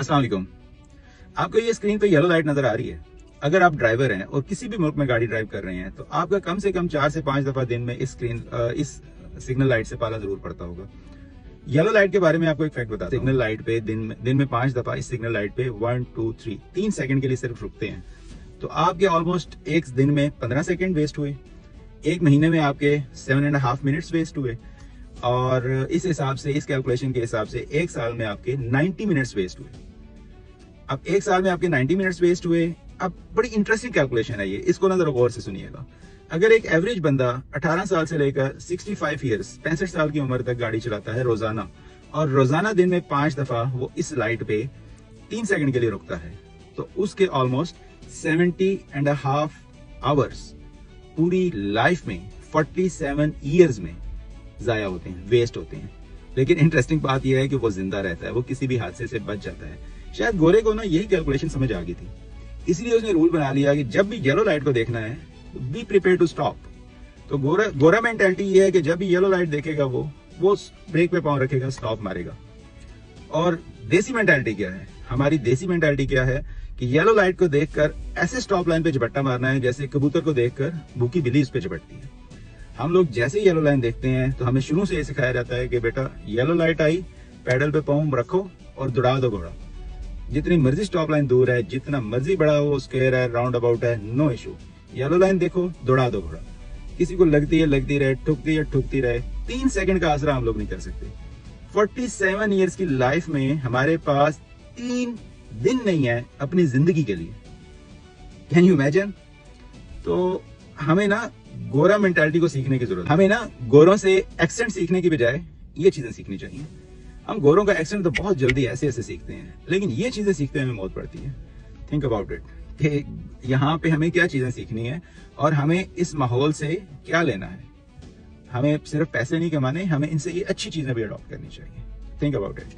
अस्सलाम वालेकुम। आपको ये स्क्रीन पे येलो लाइट नजर आ रही है। अगर आप ड्राइवर हैं और किसी भी मुल्क में गाड़ी ड्राइव कर रहे हैं तो आपका कम से कम 4 से 5 दफा दिन में इस सिग्नल लाइट से पाला जरूर पड़ता होगा। येलो लाइट के बारे में आपको एक फैक्ट बताता हूं। सिग्नल लाइट पे दिन में 5 दफा इस सिग्नल लाइट पे 1 2 3 सेकंड के लिए सिर्फ रुकते हैं, तो आपके ऑलमोस्ट एक दिन में 15 सेकंड वेस्ट हुए, एक महीने में आपके 7.5 मिनट्स वेस्ट हुए, और इस हिसाब से, इस कैलकुलेशन के हिसाब से एक साल में आपके 90 मिनट्स वेस्ट हुए। अब एक साल में आपके 90 मिनट्स वेस्ट हुए। अब बड़ी इंटरेस्टिंग कैलकुलेशन है ये, इसको ना जरा गौर से सुनिएगा। अगर एक एवरेज बंदा 18 साल से लेकर 65 ईयर्स 65 साल की उम्र तक गाड़ी चलाता है रोजाना, और रोजाना दिन में 5 दफा वो इस लाइट पे 3 सेकंड के लिए रुकता है, तो उसके ऑलमोस्ट 70.5 आवर्स पूरी लाइफ में 47 ईयर्स में जाया होते हैं, वेस्ट होते हैं। लेकिन इंटरेस्टिंग बात यह है कि वो जिंदा रहता है, वो किसी भी हादसे से बच जाता है। शायद गोरे को ना यही कैलकुलेशन समझ आ गई थी, इसलिए उसने रूल बना लिया कि जब भी येलो लाइट को देखना है बी प्रिपेयर टू स्टॉप। तो गोरा मेंटालिटी ये है कि जब भी येलो लाइट देखेगा वो ब्रेक पे पांव रखेगा, स्टॉप मारेगा। और देसी मेंटालिटी क्या है? हमारी देसी मेंटालिटी क्या है कि येलो लाइट को देखकर ऐसे स्टॉप लाइन पे झपट्टा मारना है जैसे कबूतर को देखकर भूखी बिल्ली उस पे झपटती है। हम लोग जैसे येलो लाइन देखते हैं तो हमें शुरू से ये सिखाया जाता है कि बेटा येलो लाइट आई, पैडल पे पांव रखो और दौड़ा दो घोड़ा। जितनी मर्जी स्टॉप लाइन दूर है, जितना मर्जी बड़ा वो स्क्वायर है, राउंड अबाउट है, नो इशू, येलो लाइन देखो, दौड़ा दो घोड़ा। किसी को लगती है लगती रहे, ठुकती है ठुकती रहे, 3 सेकंड का आसरा हम लोग नहीं कर सकते। 47 ईयर्स की लाइफ में हमारे पास 3 दिन नहीं है अपनी जिंदगी के लिए। Can you imagine? तो हमें ना गोरा मेंटालिटी को सीखने की जरूरत है। हमें ना गोरों से एक्सेंट सीखने की बजाय ये चीजें सीखनी चाहिए। हम गोरों का एक्सेंट तो बहुत जल्दी ऐसे ऐसे सीखते हैं, लेकिन ये चीजें सीखते हमें मौत पड़ती है। थिंक अबाउट इट कि यहाँ पे हमें क्या चीजें सीखनी है और हमें इस माहौल से क्या लेना है। हमें सिर्फ पैसे नहीं कमाने, हमें इनसे ये अच्छी चीजें भी अडॉप्ट करनी चाहिए। Think about it.